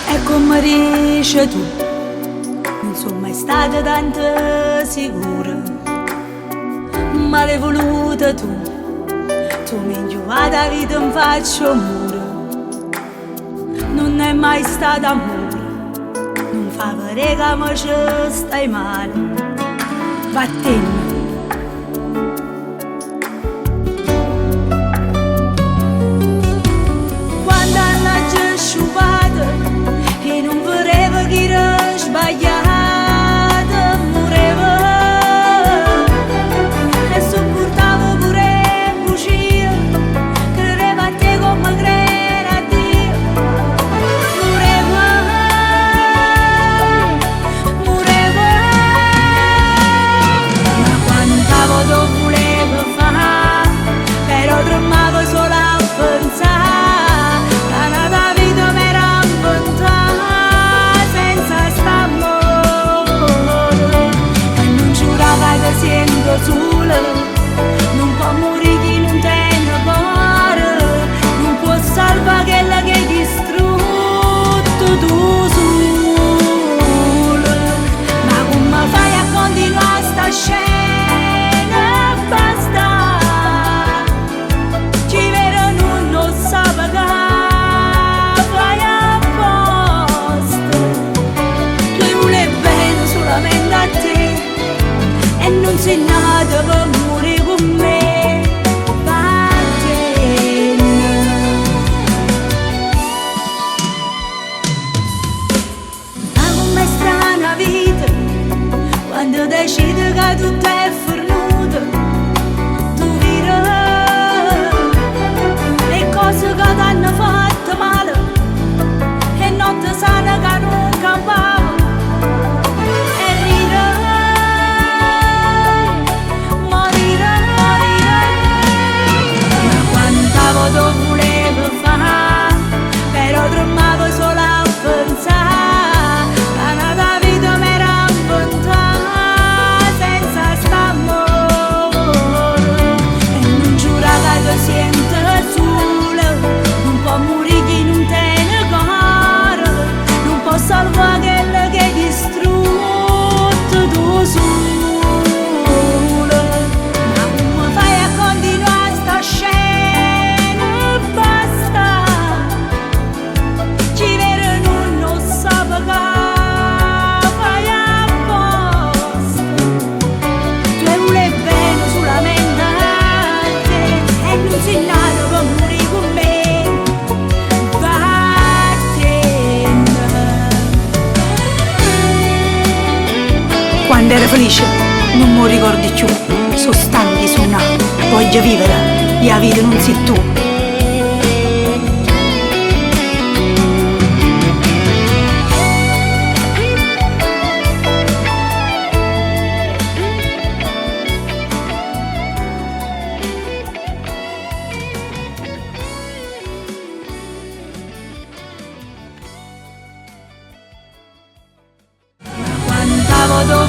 E come dici tu, non sono mai stata tanto sicura, ma l'hai voluta tu. Tu mi ingiuvata la vita in faccio muro. Non è mai stato amore, non fa vedere che mi ci stai male. Vattene. Quando la già sciupata e non voleva che era sbagliata, moreva e sopportava pure bugie, credeva a te come crede a Dio. Moreva, moreva, ma quando lo voleva fare, però tremava solo a pensare che la vita m'era inventata senza st'amore. E non giurava che sento sola, non può morire chi non tiene cuore, non può salvare quella che hai distrutto tu sola. Ma come fai a continuare sta scena? Basta, ci vero non sa pagare, fai apposta. Tu vuoi bene solamente a te e non sei nata per morire con me. Vattene. Ma com'è strana vita quando decidi che tutto è fornuto. Tu vira le cose che t'hanno fatto male e notte sana che non campavo. E riderai, morirai. Ma quanta volta volevo fare, però tremavo solo a pensare che la vita m'era inventata senza st'amore. E non giurava che sento sola, non può morire chi non tiene cuore, non può salvare quella che hai distrutto tu sola. Ma come fai a continuare sta scena? Basta, ci vero non sa pagare, fai apposta. Tu vuoi bene solamente a te e non sei nato per morire con me. Vattene. Quando ero felice non mi ricordi più, sono stanca di suonare, voglio vivere, e la vita non sei tu. Quanta volta